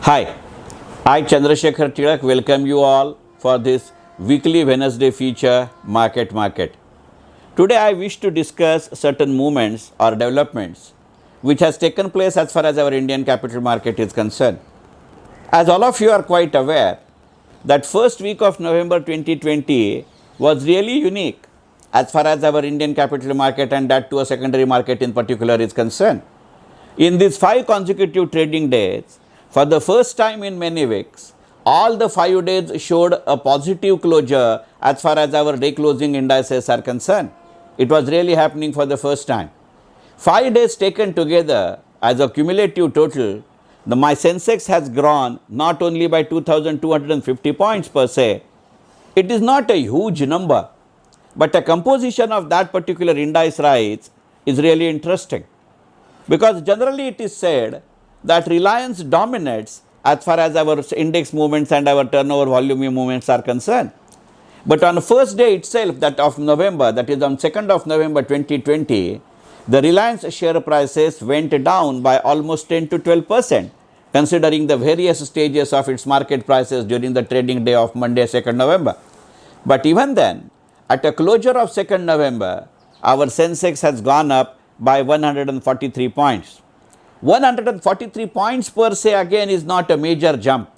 Hi, I Chandrashekhar Tilak welcome you all for this weekly Wednesday feature Market. Today I wish to discuss certain movements or developments which has taken place as far as our Indian capital market is concerned. As all of you are quite aware that first week of November 2020 was really unique as far as our Indian capital market and that to a secondary market in particular is concerned. In these 5 consecutive trading days, for the first time in many weeks, all the 5 days showed a positive closure as far as our day closing indices are concerned. It was really happening for the first time. 5 days taken together as a cumulative total, my Sensex has grown not only by 2,250 points per se. It is not a huge number, but a composition of that particular index rise is really interesting. Because generally it is said that Reliance dominates as far as our index movements and our turnover volume movements are concerned. But on the first day itself, that of November, that is on 2nd of November 2020, the Reliance share prices went down by almost 10 to 12%, considering the various stages of its market prices during the trading day of Monday, 2nd November. But even then, at a closure of 2nd November, our Sensex has gone up by 143 points. 143 points per se again is not a major jump,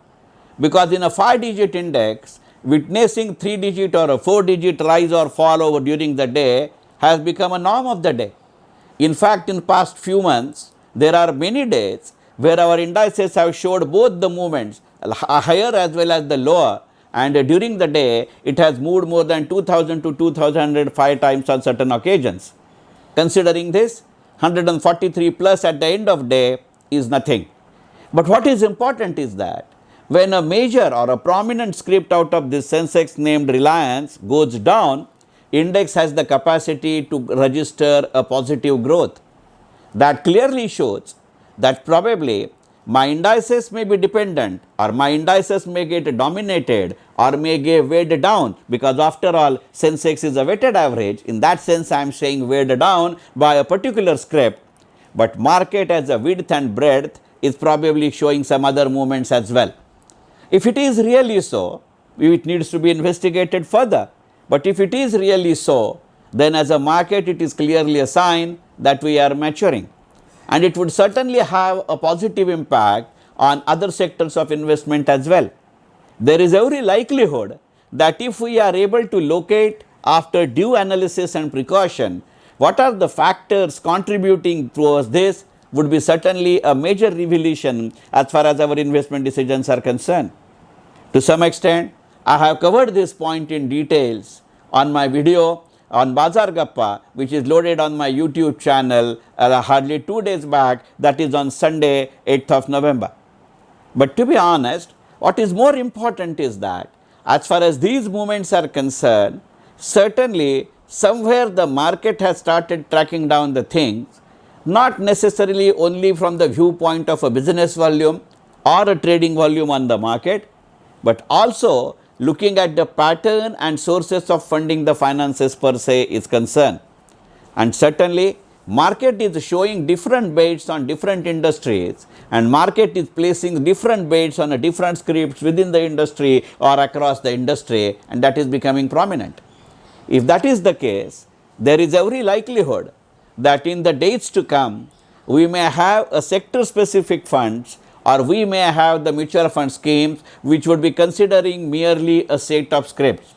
because in a 5-digit index, witnessing 3-digit or a 4-digit rise or fall over during the day has become a norm of the day. In fact, in past few months, there are many days where our indices have showed both the movements, higher as well as the lower, and during the day it has moved more than 2000 to 2105 times on certain occasions. Considering this, 143 plus at the end of day is nothing. But what is important is that when a major or a prominent script out of this Sensex named Reliance goes down, index has the capacity to register a positive growth. That clearly shows that probably my indices may be dependent, or my indices may get dominated or may get weighed down, because after all Sensex is a weighted average. In that sense I am saying weighed down by a particular script, but market as a width and breadth is probably showing some other movements as well. If it is really so, it needs to be investigated further. But if it is really so, then as a market it is clearly a sign that we are maturing. And it would certainly have a positive impact on other sectors of investment as well. There is every likelihood that if we are able to locate after due analysis and precaution what are the factors contributing towards this, would be certainly a major revelation as far as our investment decisions are concerned. To some extent, I have covered this point in details on my video on Bazar Gappa, which is loaded on my YouTube channel hardly 2 days back, that is on Sunday 8th of November. But to be honest, what is more important is that as far as these movements are concerned, certainly somewhere the market has started tracking down the things, not necessarily only from the viewpoint of a business volume or a trading volume on the market, but also looking at the pattern and sources of funding the finances per se is concerned. And certainly market is showing different bets on different industries, and market is placing different bets on a different scripts within the industry or across the industry, and that is becoming prominent. If that is the case, there is every likelihood that in the days to come we may have a sector specific funds, or we may have the mutual fund schemes which would be considering merely a set of scripts.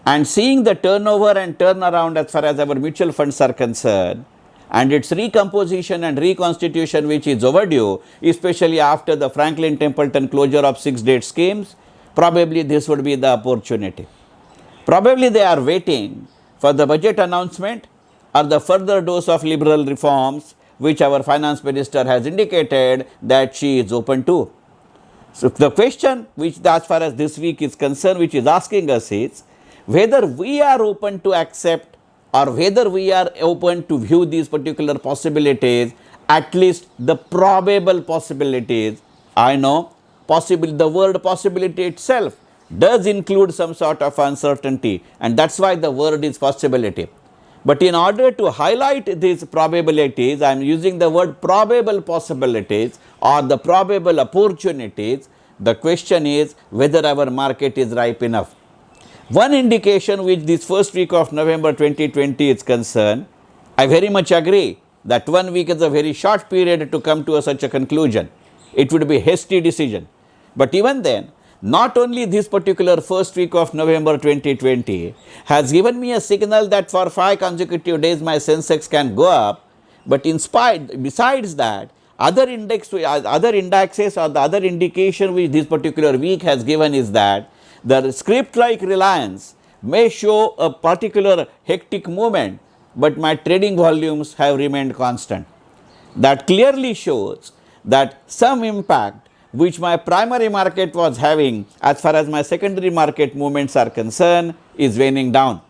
And seeing the turnover and turnaround as far as our mutual funds are concerned, and its recomposition and reconstitution which is overdue, especially after the Franklin Templeton closure of 6-date schemes, probably this would be the opportunity. Probably they are waiting for the budget announcement or the further dose of liberal reforms which our finance minister has indicated that she is open to. So the question which as far as this week is concerned, which is asking us is whether we are open to accept or whether we are open to view these particular possibilities, at least the probable possibilities. I know the word possibility itself does include some sort of uncertainty, and that's why the word is possibility. But in order to highlight these probabilities, I am using the word probable possibilities or the probable opportunities. The question is whether our market is ripe enough. One indication which this first week of November 2020 is concerned, I very much agree that 1 week is a very short period to come to such a conclusion. It would be a hasty decision. But even then, not only this particular first week of November 2020 has given me a signal that for 5 consecutive days my Sensex can go up, but besides that, other indexes or the other indication which this particular week has given is that the script like Reliance may show a particular hectic movement, but my trading volumes have remained constant. That clearly shows that some impact which my primary market was having as far as my secondary market movements are concerned is waning down.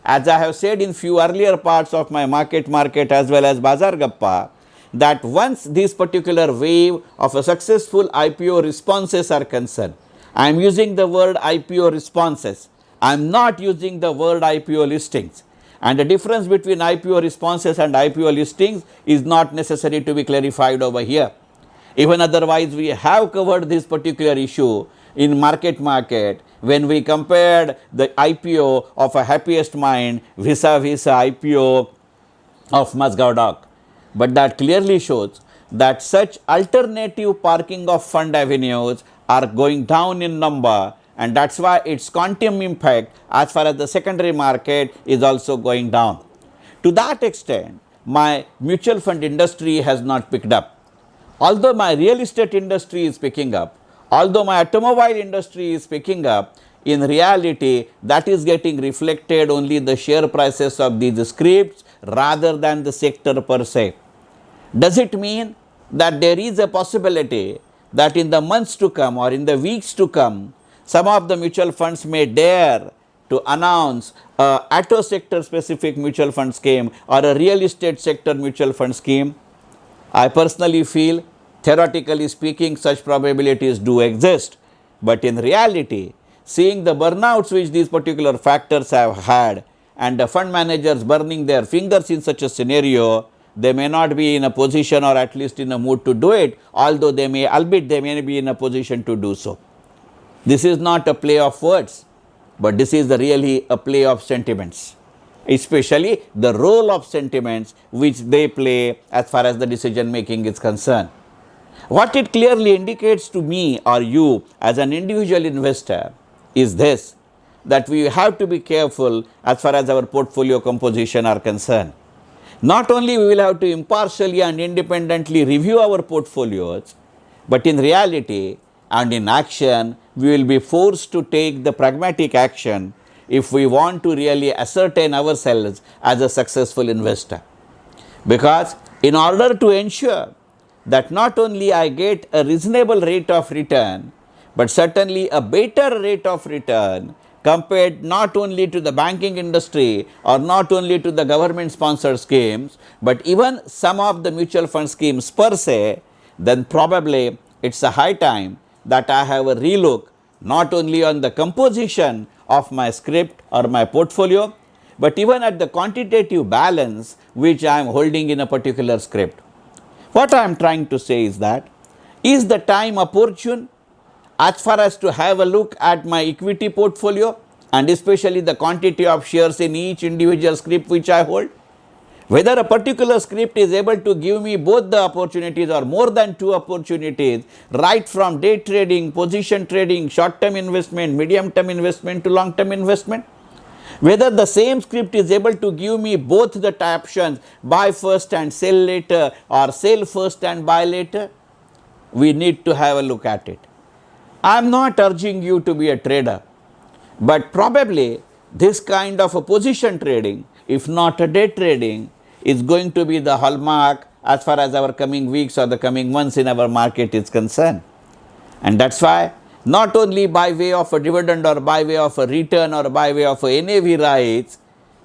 As I have said in few earlier parts of my market as well as Bazar Gappa, that once this particular wave of a successful IPO responses are concerned, I am using the word IPO responses, I am not using the word IPO listings. And the difference between IPO responses and IPO listings is not necessary to be clarified over here. Even otherwise, we have covered this particular issue in market when we compared the IPO of a Happiest Mind vis-a-vis IPO of Mazgaon Dock. But that clearly shows that such alternative parking of fund avenues are going down in number, and that's why its quantum impact as far as the secondary market is also going down. To that extent, my mutual fund industry has not picked up. Although my real estate industry is picking up, although my automobile industry is picking up, in reality that is getting reflected only in the share prices of these scripts rather than the sector per se. Does it mean that there is a possibility that in the months to come or in the weeks to come, some of the mutual funds may dare to announce a auto sector specific mutual fund scheme or a real estate sector mutual fund scheme? I personally feel, theoretically speaking, such probabilities do exist. But in reality, seeing the burnouts which these particular factors have had and the fund managers burning their fingers in such a scenario, they may not be in a position or at least in a mood to do it, albeit they may be in a position to do so. This is not a play of words, but this is really a play of sentiments, especially the role of sentiments which they play as far as the decision making is concerned. What it clearly indicates to me or you as an individual investor is this, that we have to be careful as far as our portfolio composition are concerned. Not only we will have to impartially and independently review our portfolios, but in reality and in action, we will be forced to take the pragmatic action if we want to really ascertain ourselves as a successful investor. Because in order to ensure that not only I get a reasonable rate of return, but certainly a better rate of return compared not only to the banking industry or not only to the government sponsored schemes, but even some of the mutual fund schemes per se, then probably it's a high time that I have a relook not only on the composition of my script or my portfolio, but even at the quantitative balance which I am holding in a particular script. What I am trying to say is that, is the time opportune as far as to have a look at my equity portfolio and especially the quantity of shares in each individual script which I hold? Whether a particular script is able to give me both the opportunities or more than 2 opportunities, right from day trading, position trading, short-term investment, medium-term investment to long-term investment. Whether the same script is able to give me both the options, buy first and sell later or sell first and buy later, we need to have a look at it. I am not urging you to be a trader, but probably this kind of a position trading, if not a day trading, is going to be the hallmark as far as our coming weeks or the coming months in our market is concerned. And that's why not only by way of a dividend or by way of a return or by way of a NAV rise,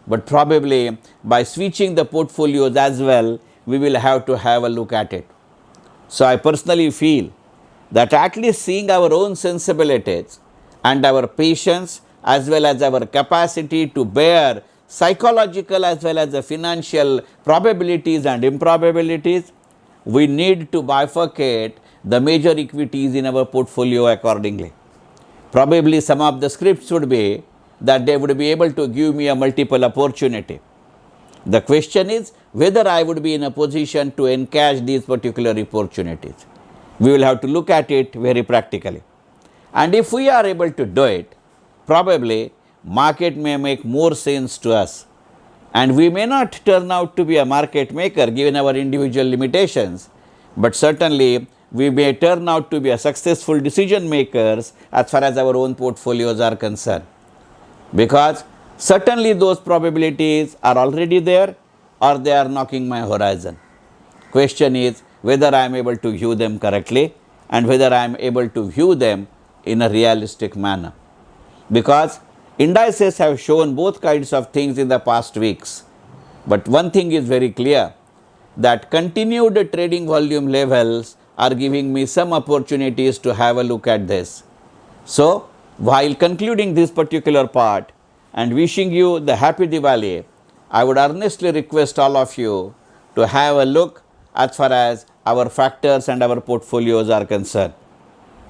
but probably by switching the portfolios as well, we will have to have a look at it. So I personally feel that at least seeing our own sensibilities and our patience as well as our capacity to bear psychological as well as the financial probabilities and improbabilities, we need to bifurcate the major equities in our portfolio accordingly. Probably some of the scripts would be that they would be able to give me a multiple opportunity. The question is whether I would be in a position to encash these particular opportunities. We will have to look at it very practically. And if we are able to do it, probably market may make more sense to us. And we may not turn out to be a market maker given our individual limitations, but certainly we may turn out to be a successful decision makers as far as our own portfolios are concerned. Because certainly those probabilities are already there or they are knocking my horizon. Question is whether I am able to view them correctly and whether I am able to view them in a realistic manner. Because indices have shown both kinds of things in the past weeks. But one thing is very clear, that continued trading volume levels are giving me some opportunities to have a look at this. So, while concluding this particular part and wishing you the happy Diwali, I would earnestly request all of you to have a look as far as our factors and our portfolios are concerned.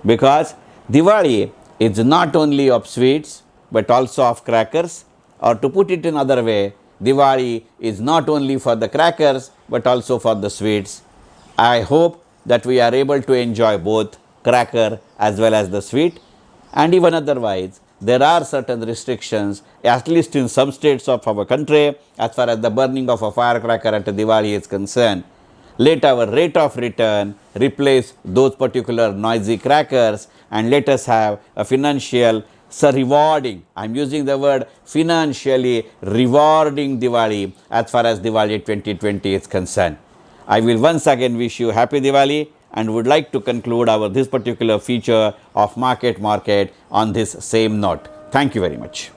Because Diwali is not only of sweets but also of crackers, or to put it in another way, Diwali is not only for the crackers but also for the sweets. I hope that we are able to enjoy both cracker as well as the sweet, and even otherwise there are certain restrictions, at least in some states of our country, as far as the burning of a firecracker at Diwali is concerned. Let our rate of return replace those particular noisy crackers, and let us have a financial rewarding, I am using the word financially rewarding Diwali as far as Diwali 2020 is concerned. I will once again wish you happy Diwali and would like to conclude this particular feature of Market on this same note. Thank you very much.